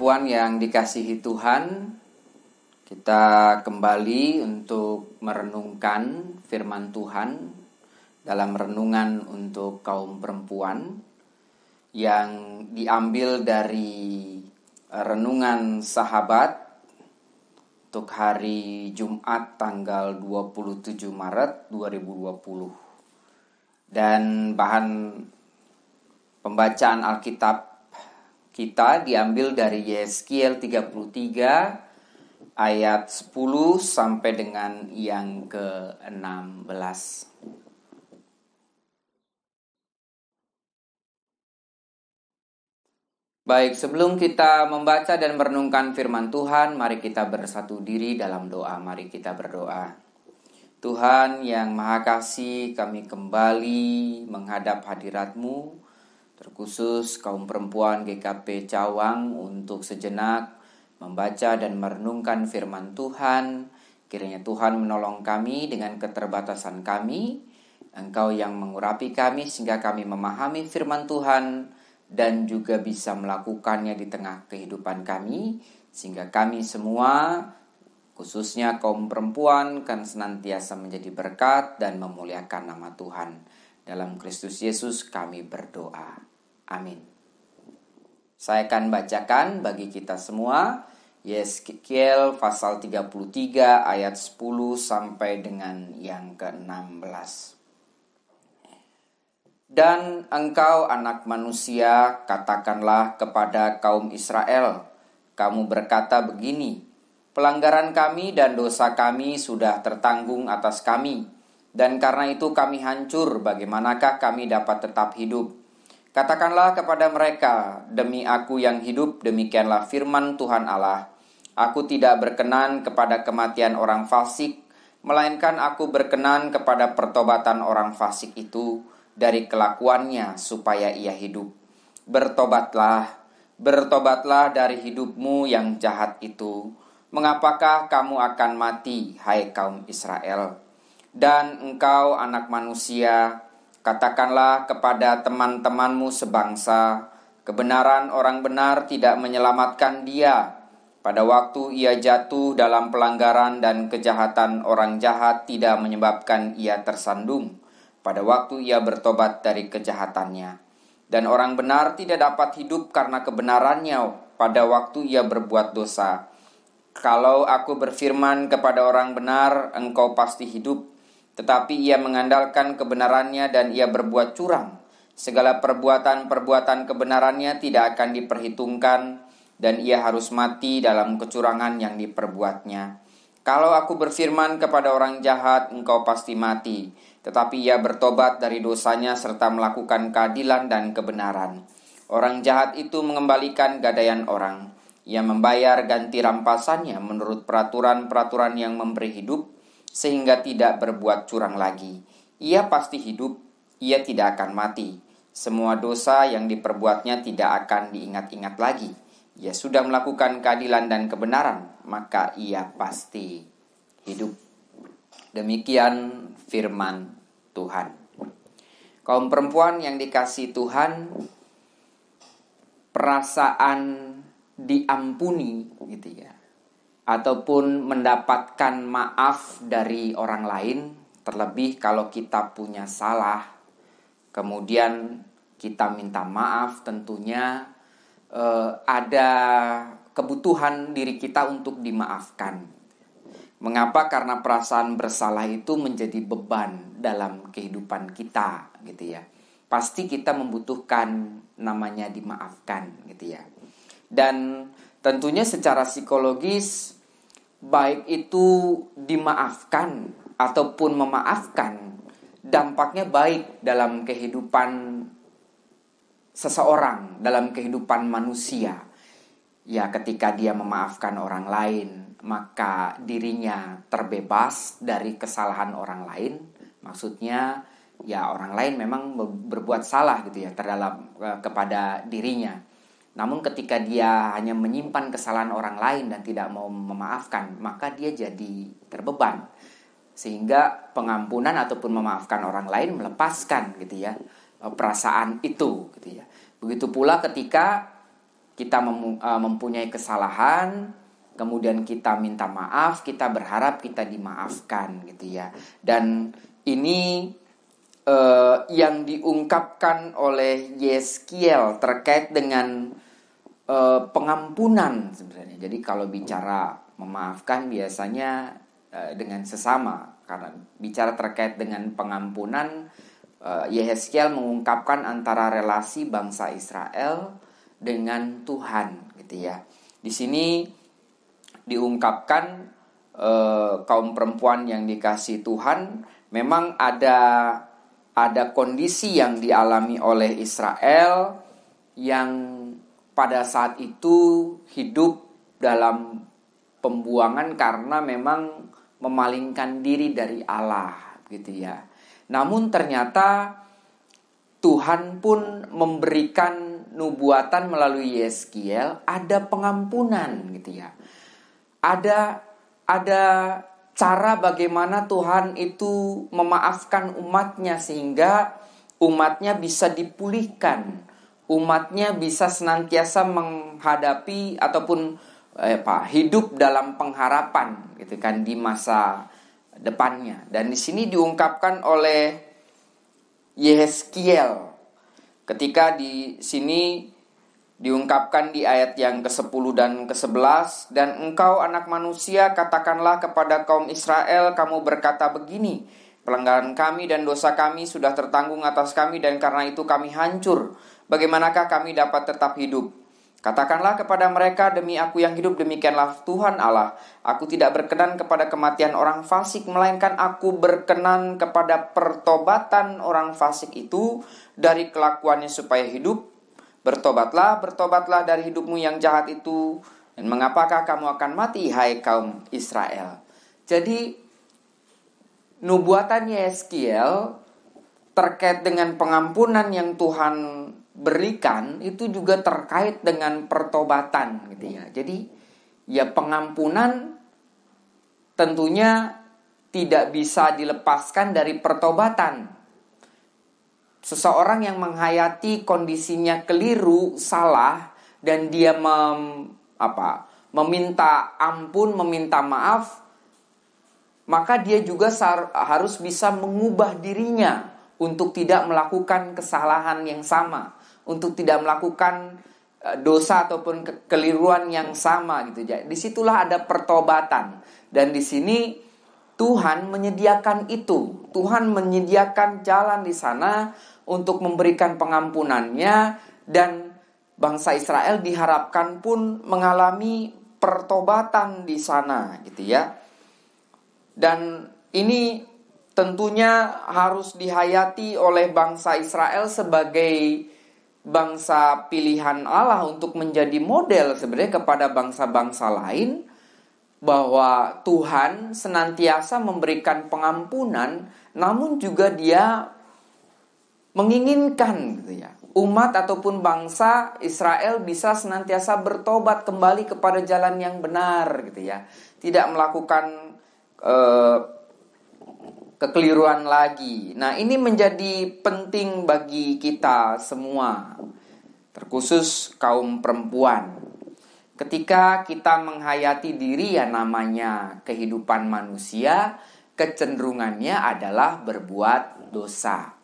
perempuan yang dikasihi Tuhan, kita kembali untuk merenungkan firman Tuhan dalam renungan untuk kaum perempuan yang diambil dari renungan sahabat untuk hari Jumat tanggal 27 Maret 2020. Dan bahan pembacaan Alkitab kita diambil dari Yeskiel 33 ayat 10 sampai dengan yang ke-16. Baik, sebelum kita membaca dan merenungkan firman Tuhan, mari kita bersatu diri dalam doa. Mari kita berdoa. Tuhan yang Maha Kasih, kami kembali menghadap hadirat-Mu, terkhusus kaum perempuan GKP Cawang, untuk sejenak membaca dan merenungkan firman Tuhan. Kiranya Tuhan menolong kami dengan keterbatasan kami. Engkau yang mengurapi kami sehingga kami memahami firman Tuhan dan juga bisa melakukannya di tengah kehidupan kami, sehingga kami semua, khususnya kaum perempuan, kan senantiasa menjadi berkat dan memuliakan nama Tuhan. Dalam Kristus Yesus kami berdoa. Amin. Saya akan bacakan bagi kita semua Yeskiel pasal 33 ayat 10 sampai dengan yang ke-16. Dan engkau anak manusia, katakanlah kepada kaum Israel, kamu berkata begini, pelanggaran kami dan dosa kami sudah tertanggung atas kami, dan karena itu kami hancur, bagaimanakah kami dapat tetap hidup? Katakanlah kepada mereka, demi aku yang hidup, demikianlah firman Tuhan Allah, aku tidak berkenan kepada kematian orang fasik, melainkan aku berkenan kepada pertobatan orang fasik itu dari kelakuannya supaya ia hidup. Bertobatlah, bertobatlah dari hidupmu yang jahat itu. Mengapakah kamu akan mati, hai kaum Israel? Dan engkau anak manusia, katakanlah kepada teman-temanmu sebangsa, kebenaran orang benar tidak menyelamatkan dia. Pada waktu ia jatuh dalam pelanggaran dan kejahatan orang jahat tidak menyebabkan ia tersandung. Pada waktu ia bertobat dari kejahatannya. Dan orang benar tidak dapat hidup karena kebenarannya pada waktu ia berbuat dosa. Kalau aku berfirman kepada orang benar, engkau pasti hidup, tetapi ia mengandalkan kebenarannya dan ia berbuat curang, segala perbuatan-perbuatan kebenarannya tidak akan diperhitungkan, dan ia harus mati dalam kecurangan yang diperbuatnya. Kalau aku berfirman kepada orang jahat, engkau pasti mati, tetapi ia bertobat dari dosanya serta melakukan keadilan dan kebenaran. Orang jahat itu mengembalikan gadaian orang. Ia membayar ganti rampasannya menurut peraturan-peraturan yang memberi hidup, sehingga tidak berbuat curang lagi. Ia pasti hidup, ia tidak akan mati. Semua dosa yang diperbuatnya tidak akan diingat-ingat lagi. Ia sudah melakukan keadilan dan kebenaran, maka ia pasti hidup. Demikian firman Tuhan. Kaum perempuan yang dikasihi Tuhan, perasaan diampuni gitu ya, ataupun mendapatkan maaf dari orang lain, terlebih kalau kita punya salah, kemudian kita minta maaf, tentunya ada kebutuhan diri kita untuk dimaafkan. Mengapa? Karena perasaan bersalah itu menjadi beban dalam kehidupan kita, gitu ya. Pasti kita membutuhkan namanya dimaafkan, gitu ya. Dan tentunya secara psikologis, baik itu dimaafkan ataupun memaafkan, dampaknya baik dalam kehidupan seseorang, dalam kehidupan manusia. Ya, ketika dia memaafkan orang lain, maka dirinya terbebas dari kesalahan orang lain. Maksudnya, ya orang lain memang berbuat salah gitu ya, kepada dirinya. Namun ketika dia hanya menyimpan kesalahan orang lain dan tidak mau memaafkan, maka dia jadi terbeban. Sehingga pengampunan ataupun memaafkan orang lain melepaskan gitu ya perasaan itu gitu ya. Begitu pula ketika kita mempunyai kesalahan, kemudian kita minta maaf, kita berharap kita dimaafkan gitu ya. Dan ini yang diungkapkan oleh Yeskiel terkait dengan pengampunan sebenarnya. Jadi kalau bicara memaafkan biasanya dengan sesama, karena bicara terkait dengan pengampunan, Yeskiel mengungkapkan antara relasi bangsa Israel dengan Tuhan gitu ya. Di sini diungkapkan kaum perempuan yang dikasihi Tuhan, memang ada kondisi yang dialami oleh Israel yang pada saat itu hidup dalam pembuangan karena memang memalingkan diri dari Allah gitu ya. Namun ternyata Tuhan pun memberikan nubuatan melalui Yeskiel, ada pengampunan gitu ya. Ada cara bagaimana Tuhan itu memaafkan umatnya sehingga umatnya bisa dipulihkan, umatnya bisa senantiasa menghadapi ataupun hidup dalam pengharapan gitu kan di masa depannya. Dan di sini diungkapkan oleh Yeskiel ketika di sini diungkapkan di ayat yang ke-10 dan ke-11, dan engkau anak manusia katakanlah kepada kaum Israel, kamu berkata begini, pelanggaran kami dan dosa kami sudah tertanggung atas kami dan karena itu kami hancur. Bagaimanakah kami dapat tetap hidup? Katakanlah kepada mereka, demi aku yang hidup demikianlah Tuhan Allah, aku tidak berkenan kepada kematian orang fasik, melainkan aku berkenan kepada pertobatan orang fasik itu dari kelakuannya supaya hidup. Bertobatlah dari hidupmu yang jahat itu, dan mengapakah kamu akan mati, hai kaum Israel? Jadi nubuatan Yeskiel terkait dengan pengampunan yang Tuhan berikan itu juga terkait dengan pertobatan gitu ya. Jadi ya pengampunan tentunya tidak bisa dilepaskan dari pertobatan. Seseorang yang menghayati kondisinya keliru, salah, dan dia meminta ampun, meminta maaf, maka dia juga harus bisa mengubah dirinya untuk tidak melakukan kesalahan yang sama, untuk tidak melakukan dosa ataupun kekeliruan yang sama gitu. Jadi disitulah ada pertobatan, dan di sini Tuhan menyediakan itu. Tuhan menyediakan jalan di sana untuk memberikan pengampunannya, dan bangsa Israel diharapkan pun mengalami pertobatan di sana gitu ya. Dan ini tentunya harus dihayati oleh bangsa Israel sebagai bangsa pilihan Allah untuk menjadi model sebenarnya kepada bangsa-bangsa lain, bahwa Tuhan senantiasa memberikan pengampunan, namun juga Dia menginginkan gitu ya, umat ataupun bangsa Israel bisa senantiasa bertobat kembali kepada jalan yang benar gitu ya, tidak melakukan kekeliruan lagi. Nah, ini menjadi penting bagi kita semua, terkhusus kaum perempuan. Ketika kita menghayati diri, ya namanya kehidupan manusia, kecenderungannya adalah berbuat dosa.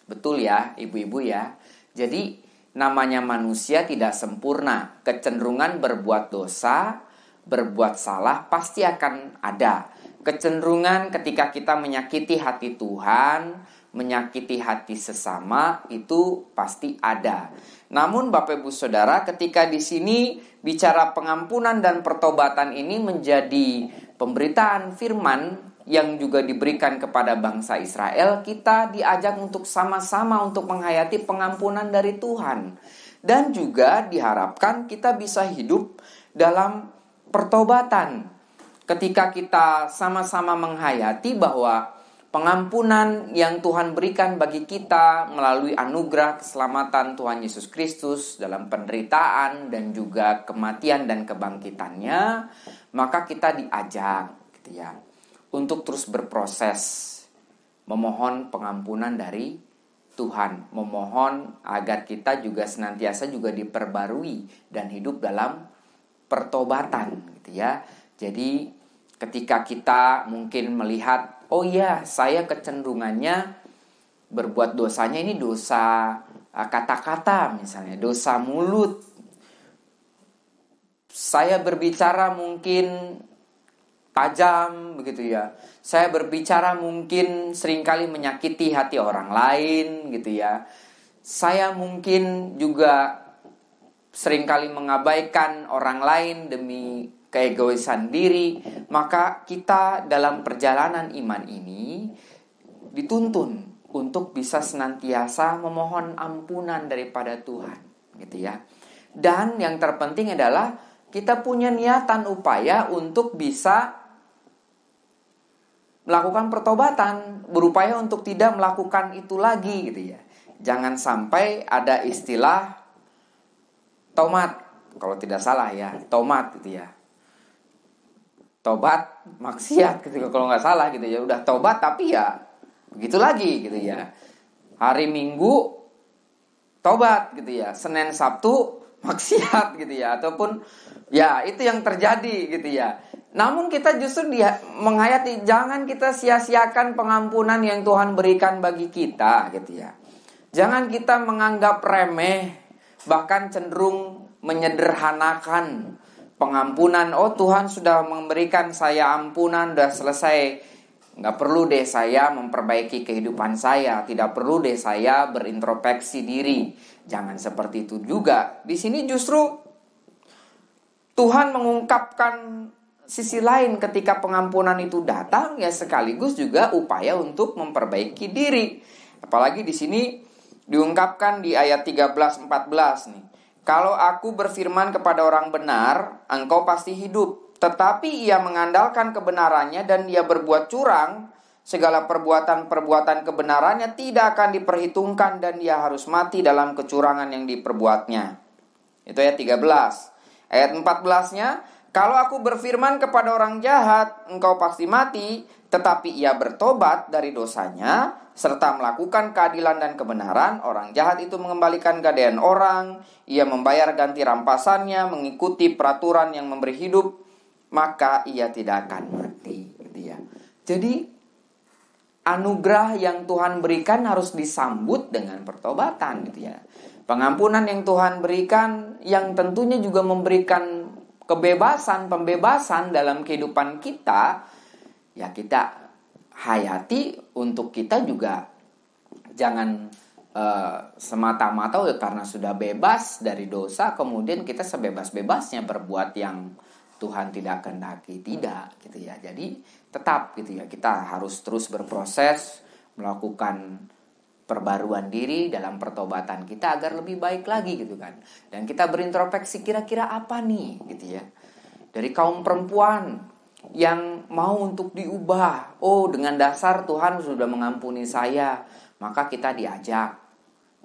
Betul ya, ibu-ibu ya. Jadi namanya manusia tidak sempurna. Kecenderungan berbuat dosa, berbuat salah pasti akan ada. Kecenderungan ketika kita menyakiti hati Tuhan, menyakiti hati sesama, itu pasti ada. Namun Bapak Ibu Saudara, ketika di sini bicara pengampunan dan pertobatan ini menjadi pemberitaan firman yang juga diberikan kepada bangsa Israel, kita diajak untuk sama-sama untuk menghayati pengampunan dari Tuhan. Dan juga diharapkan kita bisa hidup dalam pertobatan. Ketika kita sama-sama menghayati bahwa pengampunan yang Tuhan berikan bagi kita melalui anugerah keselamatan Tuhan Yesus Kristus dalam penderitaan dan juga kematian dan kebangkitannya, maka kita diajak gitu ya, untuk terus berproses memohon pengampunan dari Tuhan, memohon agar kita juga senantiasa juga diperbarui dan hidup dalam pertobatan gitu ya. Jadi ketika kita mungkin melihat, oh iya, saya kecenderungannya berbuat dosanya ini dosa kata-kata misalnya, dosa mulut. Saya berbicara mungkin tajam begitu ya. Saya berbicara mungkin seringkali menyakiti hati orang lain gitu ya. Saya mungkin juga seringkali mengabaikan orang lain demi keegoisan diri. Maka kita dalam perjalanan iman ini dituntun untuk bisa senantiasa memohon ampunan daripada Tuhan gitu ya. Dan yang terpenting adalah kita punya niatan upaya untuk bisa melakukan pertobatan, berupaya untuk tidak melakukan itu lagi gitu ya. Jangan sampai ada istilah tomat, kalau tidak salah ya, tomat gitu ya. Tobat maksiat gitu kalau nggak salah gitu ya. Udah tobat tapi ya begitu lagi gitu ya. Hari Minggu tobat gitu ya. Senin Sabtu maksiat gitu ya. Ataupun ya itu yang terjadi gitu ya. Namun kita justru menghayati, jangan kita sia-siakan pengampunan yang Tuhan berikan bagi kita gitu ya. Jangan kita menganggap remeh, bahkan cenderung menyederhanakan pengampunan. Oh, Tuhan sudah memberikan saya ampunan, sudah selesai. Nggak perlu deh saya memperbaiki kehidupan saya, tidak perlu deh saya berintrospeksi diri. Jangan seperti itu juga. Di sini justru Tuhan mengungkapkan sisi lain ketika pengampunan itu datang, ya sekaligus juga upaya untuk memperbaiki diri. Apalagi di sini diungkapkan di ayat 13-14 nih. Kalau aku berfirman kepada orang benar, engkau pasti hidup. Tetapi ia mengandalkan kebenarannya dan ia berbuat curang, segala perbuatan-perbuatan kebenarannya tidak akan diperhitungkan dan ia harus mati dalam kecurangan yang diperbuatnya. Itu ayat 13. Ayat 14-nya, kalau aku berfirman kepada orang jahat, engkau pasti mati, tetapi ia bertobat dari dosanya, serta melakukan keadilan dan kebenaran, orang jahat itu mengembalikan gadaian orang, ia membayar ganti rampasannya, mengikuti peraturan yang memberi hidup, maka ia tidak akan mati. Gitu ya. Jadi, anugerah yang Tuhan berikan harus disambut dengan pertobatan. Gitu ya. Pengampunan yang Tuhan berikan, yang tentunya juga memberikan pembebasan dalam kehidupan kita, ya kita hayati untuk kita juga jangan semata-mata karena sudah bebas dari dosa kemudian kita sebebas-bebasnya berbuat yang Tuhan tidak kehendaki, tidak gitu ya. Jadi tetap gitu ya, kita harus terus berproses melakukan perbaruan diri dalam pertobatan kita agar lebih baik lagi gitu kan. Dan kita berintrospeksi kira-kira apa nih gitu ya. Dari kaum perempuan yang mau untuk diubah. Oh, dengan dasar Tuhan sudah mengampuni saya, maka kita diajak.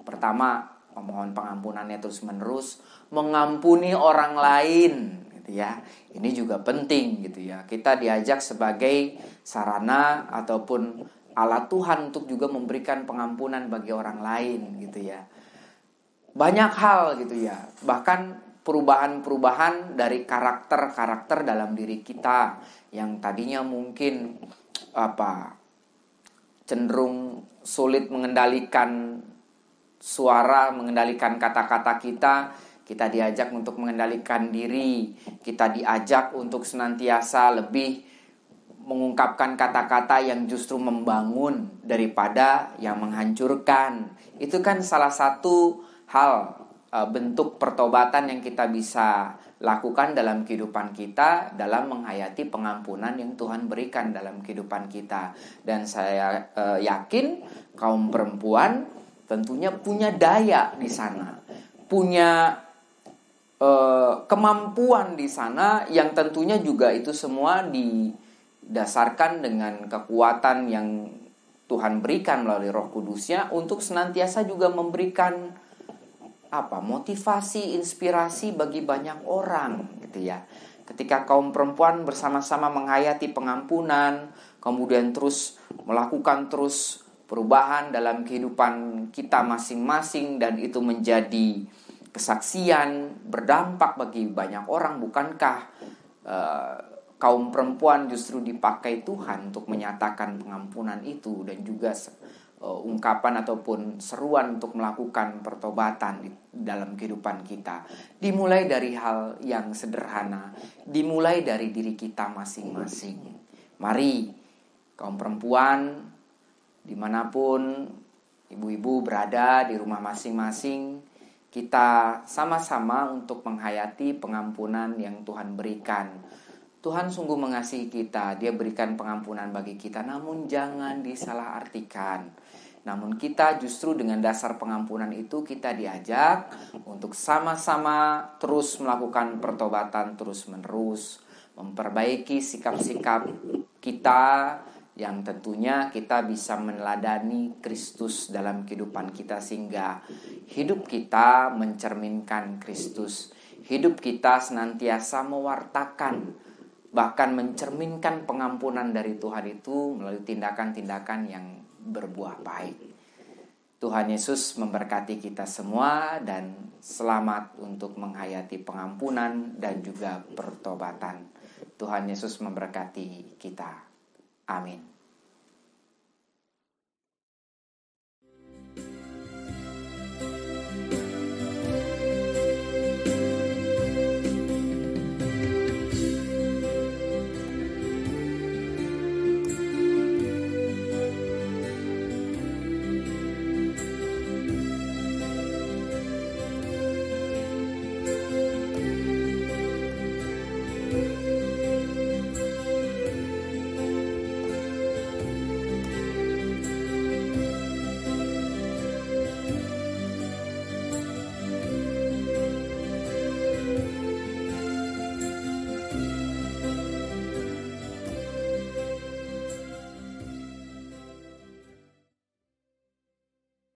Pertama, memohon pengampunannya terus menerus, mengampuni orang lain gitu ya. Ini juga penting gitu ya. Kita diajak sebagai sarana ataupun alat Tuhan untuk juga memberikan pengampunan bagi orang lain gitu ya. Banyak hal gitu ya. Bahkan perubahan-perubahan dari karakter-karakter dalam diri kita yang tadinya mungkin cenderung sulit mengendalikan suara, mengendalikan kata-kata kita diajak untuk mengendalikan diri, kita diajak untuk senantiasa lebih mengungkapkan kata-kata yang justru membangun daripada yang menghancurkan. Itu kan salah satu hal bentuk pertobatan yang kita bisa lakukan dalam kehidupan kita, dalam menghayati pengampunan yang Tuhan berikan dalam kehidupan kita. Dan saya yakin kaum perempuan tentunya punya daya di sana, punya kemampuan di sana yang tentunya juga itu semua didasarkan dengan kekuatan yang Tuhan berikan melalui Roh Kudusnya untuk senantiasa juga memberikan motivasi, inspirasi bagi banyak orang gitu ya. Ketika kaum perempuan bersama-sama menghayati pengampunan, kemudian terus melakukan perubahan dalam kehidupan kita masing-masing, dan itu menjadi kesaksian berdampak bagi banyak orang. Bukankah kaum perempuan justru dipakai Tuhan untuk menyatakan pengampunan itu, dan juga ungkapan ataupun seruan untuk melakukan pertobatan dalam kehidupan kita. Dimulai dari hal yang sederhana, dimulai dari diri kita masing-masing. Mari kaum perempuan dimanapun ibu-ibu berada di rumah masing-masing, kita sama-sama untuk menghayati pengampunan yang Tuhan berikan. Tuhan sungguh mengasihi kita, Dia berikan pengampunan bagi kita, namun jangan disalahartikan. Namun kita justru dengan dasar pengampunan itu kita diajak untuk sama-sama terus melakukan pertobatan terus-menerus, memperbaiki sikap-sikap kita, yang tentunya kita bisa meneladani Kristus dalam kehidupan kita, sehingga hidup kita mencerminkan Kristus. Hidup kita senantiasa mewartakan, bahkan mencerminkan pengampunan dari Tuhan itu melalui tindakan-tindakan yang berbuah baik. Tuhan Yesus memberkati kita semua, dan selamat untuk menghayati pengampunan dan juga pertobatan. Tuhan Yesus memberkati kita. Amin.